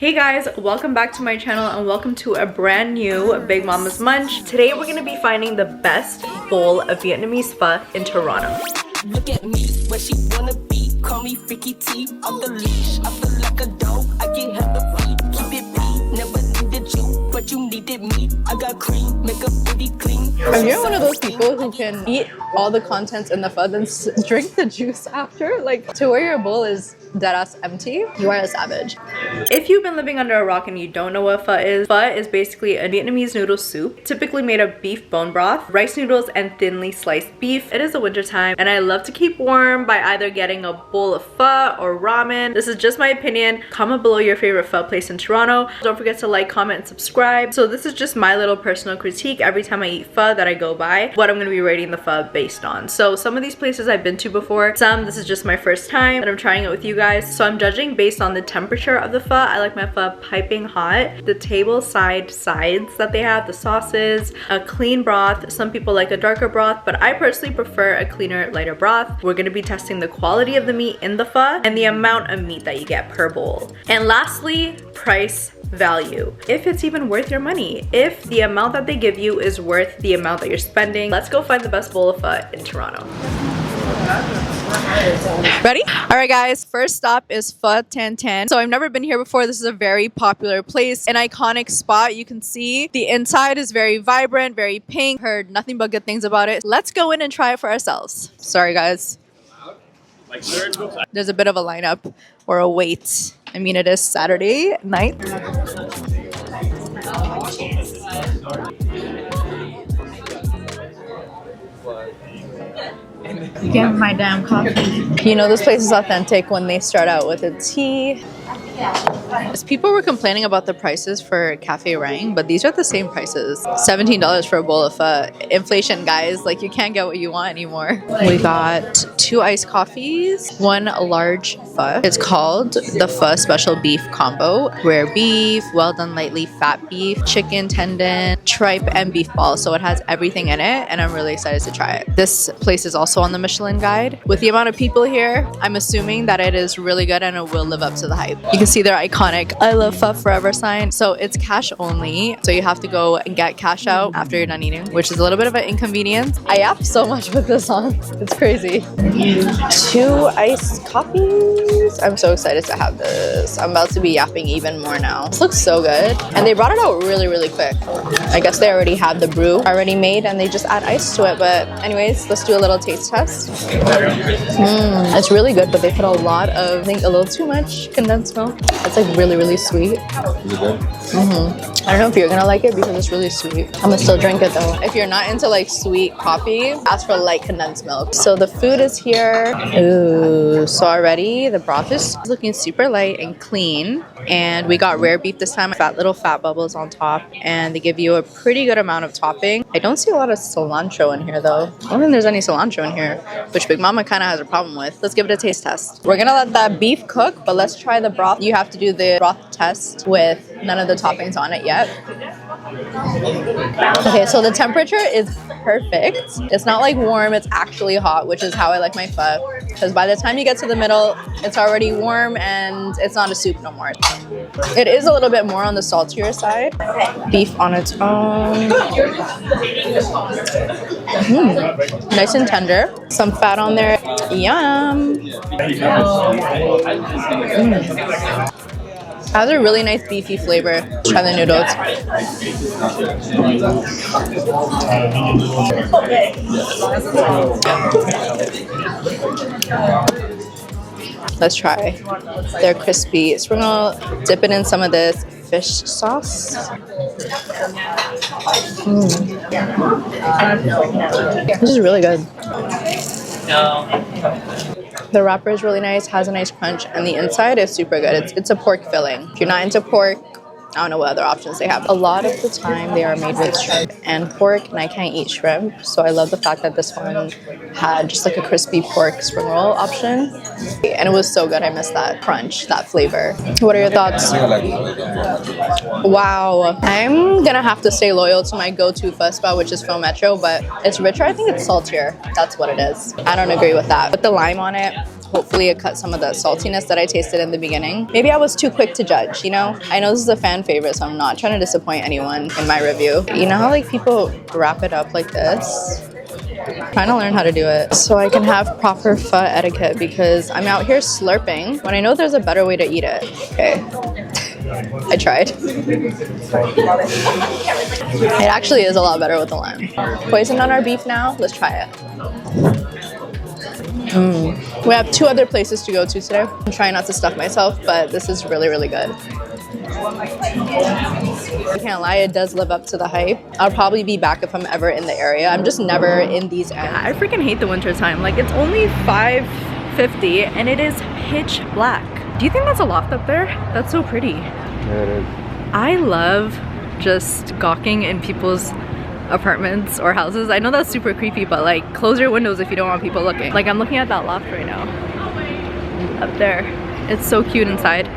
Hey guys, welcome back to my channel and welcome to a brand new Big Mamas Munch. Today we're gonna be finding the best bowl of Vietnamese pho in Toronto. Look at me, where she wanna be. Call me Freaky T. Off the leash, I feel like a dog. I get hella free, keep it beat. Never needed you, but you needed me. I got cream, make a booty clean. If you're one of those people who can eat all the contents in the pho, then drink the juice after, like to where your bowl is deadass empty, you are a savage. If you've been living under a rock and you don't know what pho is basically a Vietnamese noodle soup, typically made of beef bone broth, rice noodles, and thinly sliced beef. It is the winter time and I love to keep warm by either getting a bowl of pho or ramen. This is just my opinion. Comment below your favorite pho place in Toronto. Don't forget to like, comment, and subscribe. So this is just my little personal critique every time I eat pho that I go by, what I'm going to be rating the pho based on. So some of these places I've been to before, some this is just my first time and I'm trying it with you guys. So I'm judging based on the temperature of the pho. I like my pho piping hot. The table side sides that they have, the sauces, a clean broth. Some people like a darker broth, but I personally prefer a cleaner, lighter broth. We're gonna be testing the quality of the meat in the pho and the amount of meat that you get per bowl. And lastly, price value. If it's even worth your money. If the amount that they give you is worth the amount that you're spending. Let's go find the best bowl of pho in Toronto. Ready? All right guys, first stop is Pho Tien Thanh. So I've never been here before. This is a very popular place, an iconic spot. You can see the inside is very vibrant, very pink. Heard nothing but good things about it. Let's go in and try it for ourselves. Sorry guys. There's a bit of a lineup or a wait. I mean, it is Saturday night. Get my damn coffee. You know this place is authentic when they start out with a tea. As people were complaining about the prices for Phê Rang, but these are the same prices. $17 for a bowl of pho. Inflation, guys. Like, you can't get what you want anymore. We got 2 iced coffees, 1 large pho. It's called the Pho Special Beef Combo. Rare beef, well done lightly fat beef, chicken tendon, tripe, and beef balls. So it has everything in it, and I'm really excited to try it. This place is also on the Michelin Guide. With the amount of people here, I'm assuming that it is really good and it will live up to the hype. You can see their iconic I love pho forever sign. So it's cash only, so you have to go and get cash out after you're done eating, which is a little bit of an inconvenience. I yap so much with this on. It's crazy. 2 iced coffees. I'm so excited to have this. I'm about to be yapping even more now. This looks so good, and they brought it out really quick. I guess they already have the brew already made and they just add ice to it. But anyways, let's do a little taste test. It's really good, but they put a lot of, I think a little too much condensed milk. It's like really sweet. I don't know if you're gonna like it because it's really sweet. I'm gonna still drink it though. If you're not into like sweet coffee, ask for light condensed milk. So the food is here. Ooh, so already the broth is looking super light and clean. And we got rare beef this time. Little fat bubbles on top, and they give you a pretty good amount of topping. I don't see a lot of cilantro in here though. I don't think there's any cilantro in here, which Big Mama kind of has a problem with. Let's give it a taste test. We're gonna let that beef cook, but let's try the broth. You have to do the broth test with none of the toppings on it yet. Okay, so the temperature is perfect. It's not like warm, it's actually hot, which is how I like my pho. Because by the time you get to the middle, it's already warm and it's not a soup no more. It is a little bit more on the saltier side. Beef on its own. Nice and tender. Some fat on there. Yum. It has a really nice beefy flavor. Try the noodles. Let's try their crispy spring roll. Dip it in some of this fish sauce. This is really good. The wrapper is really nice, has a nice crunch, and the inside is super good. It's a pork filling. If you're not into pork, I don't know what other options they have. A lot of the time they are made with shrimp and pork, and I can't eat shrimp, so I love the fact that this one had just like a crispy pork spring roll option, and it was so good. I missed that crunch, that flavor. What are your thoughts? Wow, I'm gonna have to stay loyal to my go-to pho spot, which is Pho Metro, but it's richer. I think it's saltier. That's what it is. I don't agree with that. With the lime on it, Hopefully it cut some of the saltiness that I tasted in the beginning. Maybe I was too quick to judge, you know? I know this is a fan favorite, so I'm not trying to disappoint anyone in my review. You know how like people wrap it up like this? I'm trying to learn how to do it so I can have proper pho etiquette because I'm out here slurping when I know there's a better way to eat it. Okay. I tried. It actually is a lot better with the lime. Poisoned on our beef now. Let's try it. We have 2 other places to go to today. I'm trying not to stuff myself, but this is really, really good. I can't lie, it does live up to the hype. I'll probably be back if I'm ever in the area. I'm just never in these ends. I freaking hate the winter time. Like, it's only 5:50 and it is pitch black. Do you think that's a loft up there? That's so pretty. Yeah, it is. I love just gawking in people's apartments or houses. I know that's super creepy, but like, close your windows if you don't want people looking. Like, I'm looking at that loft right now. Up there. It's so cute inside.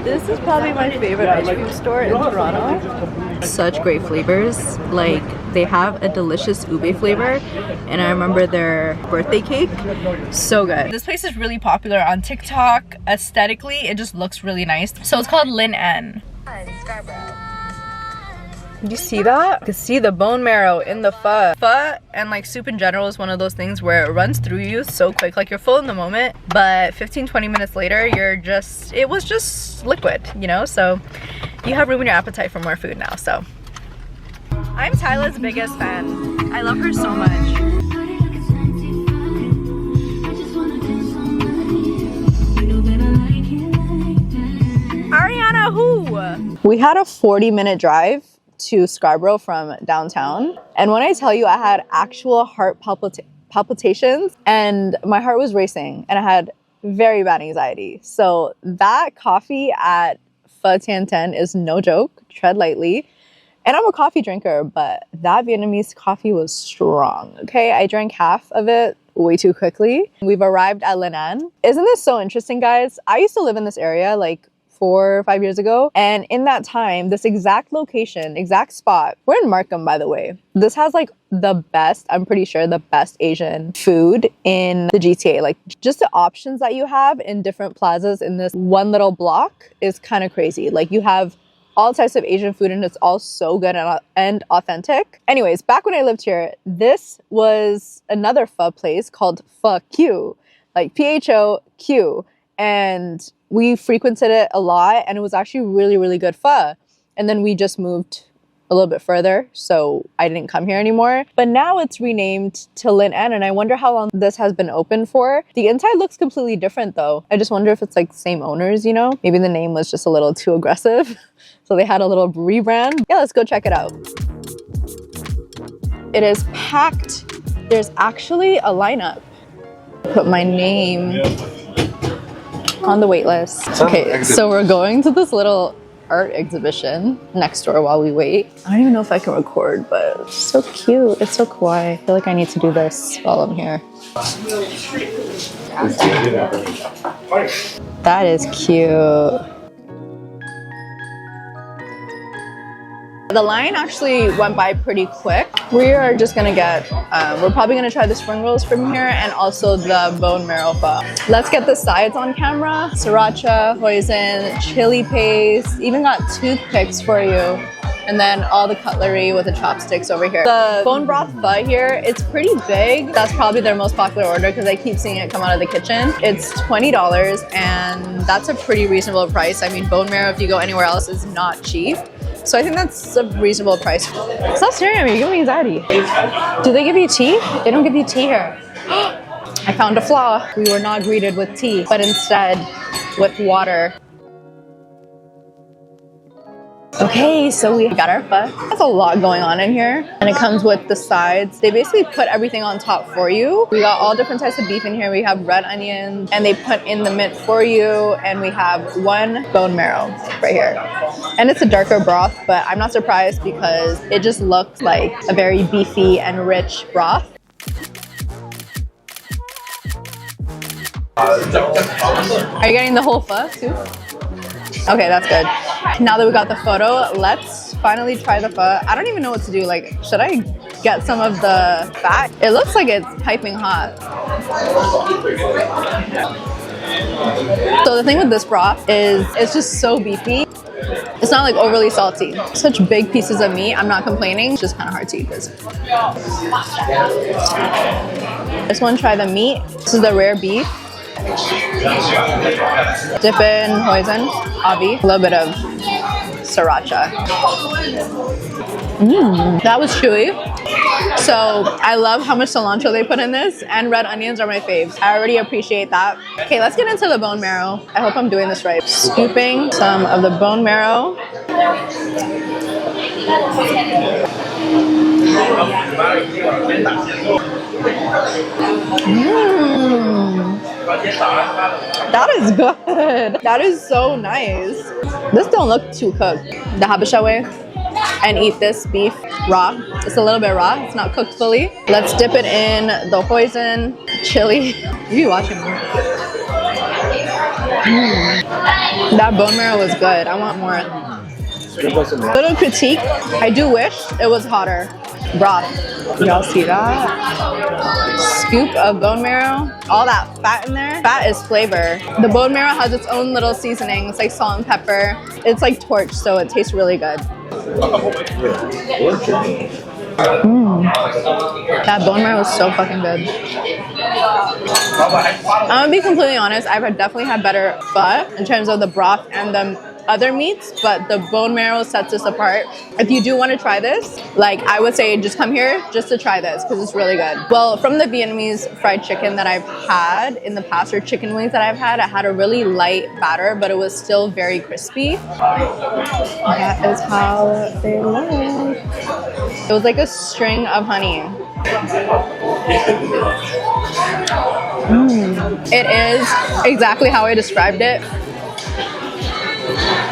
This is probably my favorite ice cream store in Toronto. Such great flavors. Like, they have a delicious ube flavor, and I remember their birthday cake. So good. This place is really popular on TikTok. Aesthetically, it just looks really nice. So it's called Linh Anh. You see that? You can see the bone marrow in the pho. Pho and like soup in general is one of those things where it runs through you so quick. Like, you're full in the moment, but 15-20 minutes later, it was just liquid, you know? So you have room in your appetite for more food now, so. I'm Tyla's biggest fan. I love her so much. Ariana, who? We had a 40-minute drive to Scarborough from downtown, and when I tell you I had actual heart palpitations and my heart was racing and I had very bad anxiety. So that coffee at Pho Tien Thanh is no joke. Tread lightly. And I'm a coffee drinker, but that Vietnamese coffee was strong. Okay, I drank half of it way too quickly. We've arrived at Linh Anh. Isn't this so interesting, guys? I used to live in this area like 4 or 5 years ago, and in that time, this exact location, exact spot, we're in Markham, by the way, this has like the best, I'm pretty sure the best Asian food in the GTA. Like, just the options that you have in different plazas in this one little block is kind of crazy. Like, you have all types of Asian food and it's all so good and authentic. Anyways, back when I lived here, this was another pho place called Pho Q, like PHOQ, and we frequented it a lot, and it was actually really, really good pho. And then we just moved a little bit further, so I didn't come here anymore. But now it's renamed to Linh Anh, and I wonder how long this has been open for. The inside looks completely different though. I just wonder if it's like same owners, you know? Maybe the name was just a little too aggressive, so they had a little rebrand. Yeah, let's go check it out. It is packed. There's actually a lineup. Put my name on the wait list. Okay, so we're going to this little art exhibition next door while we wait. I don't even know if I can record, but it's so cute. It's so kawaii. I feel like I need to do this while I'm here. That is cute. The line actually went by pretty quick. We are just gonna get, we're probably gonna try the spring rolls from here and also the bone marrow pho. Let's get the sides on camera. Sriracha, hoisin, chili paste, even got toothpicks for you. And then all the cutlery with the chopsticks over here. The bone broth pho here, it's pretty big. That's probably their most popular order because I keep seeing it come out of the kitchen. It's $20 and that's a pretty reasonable price. I mean, bone marrow, if you go anywhere else, is not cheap. So I think that's a reasonable price. Stop staring at me, you're giving me anxiety. Do they give you tea? They don't give you tea here. I found a flaw. We were not greeted with tea, but instead with water. Okay, so we got our pho. There's a lot going on in here, and it comes with the sides. They basically put everything on top for you. We got all different types of beef in here. We have red onions, and they put in the mint for you, and we have one bone marrow right here. And it's a darker broth, but I'm not surprised because it just looks like a very beefy and rich broth. Are you getting the whole pho too? Okay, that's good. Now that we got the photo, let's finally try the pho. I don't even know what to do. Like, should I get some of the fat? It looks like it's piping hot. So the thing with this broth is it's just so beefy. It's not like overly salty. Such big pieces of meat. I'm not complaining. It's just kind of hard to eat this. This one, try the meat. This is the rare beef. Dip in hoisin, avi, a little bit of sriracha. That was chewy. So I love how much cilantro they put in this, and red onions are my faves. I already appreciate that. Okay, let's get into the bone marrow. I hope I'm doing this right. Scooping some of the bone marrow. That is good. That is so nice. This don't look too cooked. The Habesha way, and eat this beef raw. It's a little bit raw. It's not cooked fully. Let's dip it in the hoisin, chili. You be watching me. That bone marrow was good. I want more. Little critique. I do wish it was hotter. Broth. Y'all see that? Scoop of bone marrow. All that fat in there. Fat is flavor. The bone marrow has its own little seasoning. It's like salt and pepper. It's like torch, so it tastes really good. That bone marrow is so fucking good. I'm gonna be completely honest. I've definitely had better pho in terms of the broth and the other meats, but the bone marrow sets us apart. If you do want to try this, like, I would say just come here just to try this because it's really good. Well, from the Vietnamese fried chicken that I've had in the past, or chicken wings that I've had, I had a really light batter, but it was still very crispy. That is how they look. It was like a string of honey. It is exactly how I described it.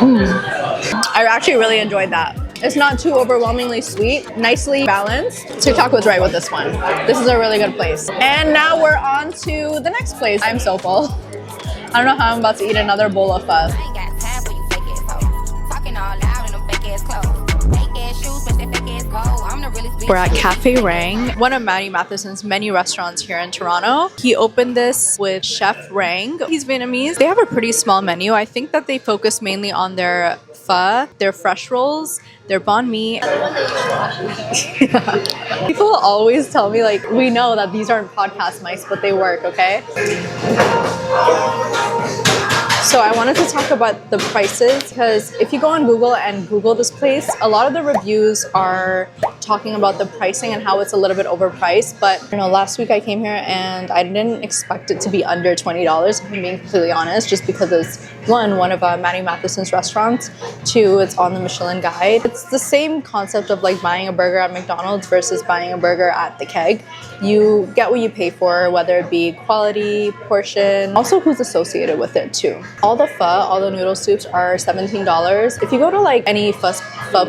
I actually really enjoyed that. It's not too overwhelmingly sweet, nicely balanced. TikTok was right with this one. This is a really good place. And now we're on to the next place. I'm so full. I don't know how I'm about to eat another bowl of pho. We're at Cafe Rang, one of Maddie Matheson's many restaurants here in Toronto. He opened this with Chef Rang. He's Vietnamese. They have a pretty small menu. I think that they focus mainly on their pho, their fresh rolls, their banh mi. People always tell me, like, we know that these aren't podcast mics, but they work, okay? So I wanted to talk about the prices, because if you go on Google and Google this place, a lot of the reviews are talking about the pricing and how it's a little bit overpriced. But you know, last week I came here and I didn't expect it to be under $20, if I'm being completely honest, just because it's one of Maddie Matheson's restaurants. Two, it's on the Michelin Guide. It's the same concept of like buying a burger at McDonald's versus buying a burger at the Keg. You get what you pay for, whether it be quality, portion, also who's associated with it too. All the pho, all the noodle soups are $17. If you go to like any pho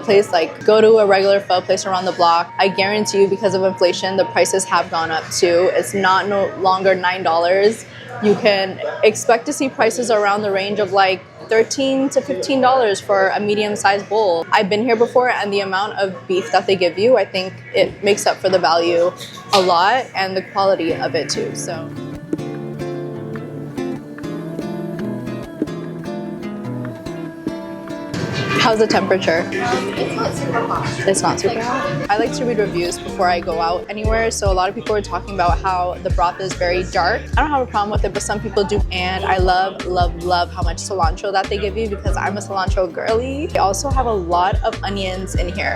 place, like go to a regular pho place around the block, I guarantee you, because of inflation, the prices have gone up too. It's not no longer $9. You can expect to see prices around the range of like $13 to $15 for a medium-sized bowl. I've been here before, and the amount of beef that they give you, I think it makes up for the value a lot, and the quality of it too. So. How's the temperature? It's not super hot. It's not super hot. I like to read reviews before I go out anywhere, so a lot of people are talking about how the broth is very dark. I don't have a problem with it, but some people do. And I love, love, love how much cilantro that they give you, because I'm a cilantro girly. They also have a lot of onions in here.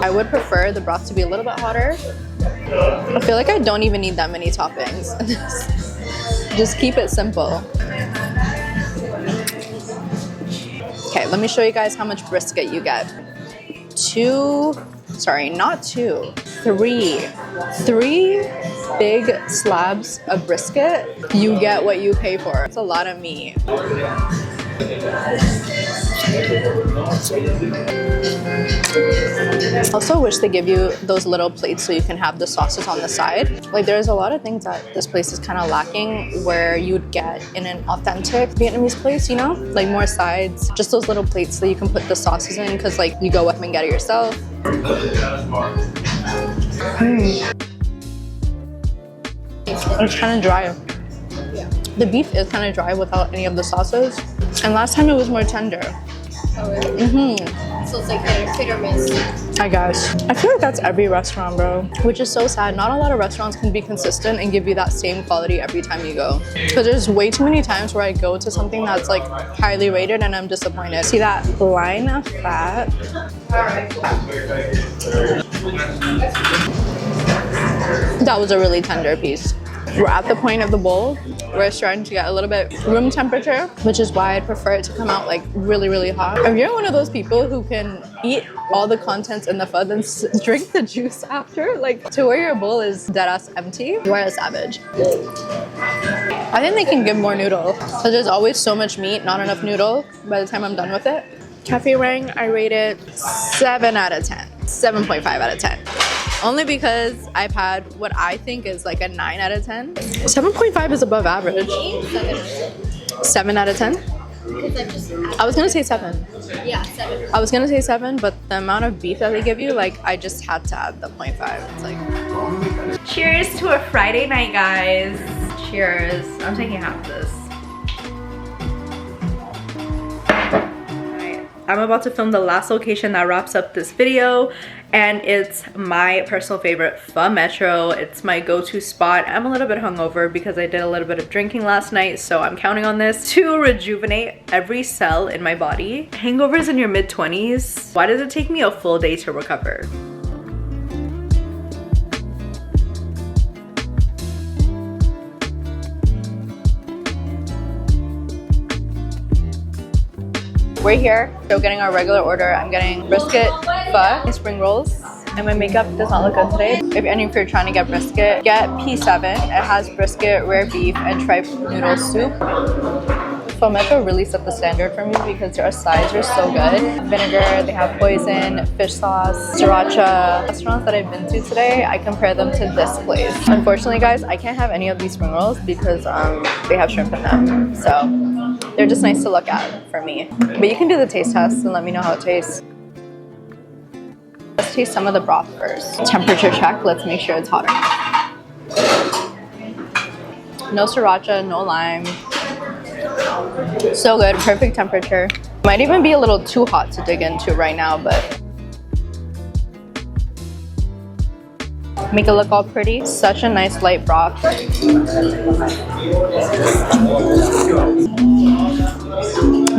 I would prefer the broth to be a little bit hotter. I feel like I don't even need that many toppings. Just keep it simple. Okay, let me show you guys how much brisket you get. Three big slabs of brisket. You get what you pay for. It's a lot of meat. Also wish they give you those little plates so you can have the sauces on the side. Like, there's a lot of things that this place is kind of lacking where you would get in an authentic Vietnamese place, you know? Like more sides, just those little plates that you can put the sauces in, because like you go up and get it yourself. It's kind of dry. The beef is kind of dry without any of the sauces. And last time it was more tender. Oh, really? So it's like hit or miss. I guess. I feel like that's every restaurant, bro. Which is so sad. Not a lot of restaurants can be consistent and give you that same quality every time you go. Because there's way too many times where I go to something that's like highly rated and I'm disappointed. See that line of fat? That was a really tender piece. We're at the point of the bowl where it's starting to get a little bit room temperature, which is why I'd prefer it to come out like really, really hot. If you're one of those people who can eat all the contents in the pho, then drink the juice after, like to where your bowl is dead ass empty, you are a savage. I think they can give more noodle because there's always so much meat, not enough noodle by the time I'm done with it. Cafe Rang, I rate it 7 out of 10, 7.5 out of 10. Only because I've had what I think is like a 9 out of 10. 7.5 is above average. 7 out of 10? I was gonna say 7. Yeah, 7. I was gonna say 7, but the amount of beef that they give you, like I just had to add the 0.5. It's like. Cheers to a Friday night, guys. Cheers. I'm taking half of this. I'm about to film the last location that wraps up this video, and it's my personal favorite, Pho Metro. It's my go-to spot. I'm a little bit hungover because I did a little bit of drinking last night, so I'm counting on this to rejuvenate every cell in my body. Hangovers in your mid-20s, why does it take me a full day to recover? We're here, so getting our regular order. I'm getting brisket, pho, and spring rolls. And my makeup does not look good today. If you're trying to get brisket, get P7. It has brisket, rare beef, and tripe noodle soup. Pho Metro really set the standard for me because their sides are so good. Vinegar, they have poison, fish sauce, sriracha. Restaurants that I've been to today, I compare them to this place. Unfortunately, guys, I can't have any of these spring rolls because they have shrimp in them. So they're just nice to look at for me. But you can do the taste test and let me know how it tastes. Let's taste some of the broth first. Temperature check, let's make sure it's hot enough. No sriracha, no lime. So good, perfect temperature. Might even be a little too hot to dig into right now, but make it look all pretty. Such a nice light broth.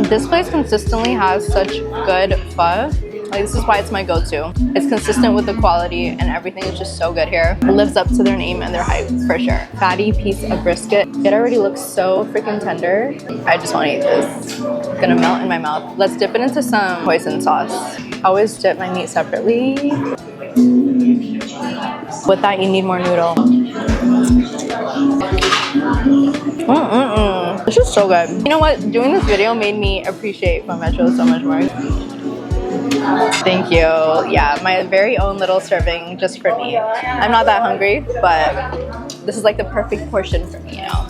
This place consistently has such good pho. Like, this is why it's my go-to. It's consistent with the quality and everything is just so good here. It lives up to their name and their hype for sure. Fatty piece of brisket. It already looks so freaking tender. I just want to eat this. It's gonna melt in my mouth. Let's dip it into some hoisin sauce. I always dip my meat separately. With that, you need more noodle. This is so good. You know what? Doing this video made me appreciate Pho Metro so much more. Thank you. Yeah, my very own little serving just for me. I'm not that hungry, but this is like the perfect portion for me, you know.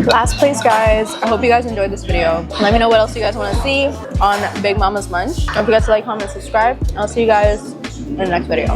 Last place, guys. I hope you guys enjoyed this video. Let me know what else you guys want to see on Big Mamas Munch. Don't forget to like, comment, subscribe. I'll see you guys in the next video.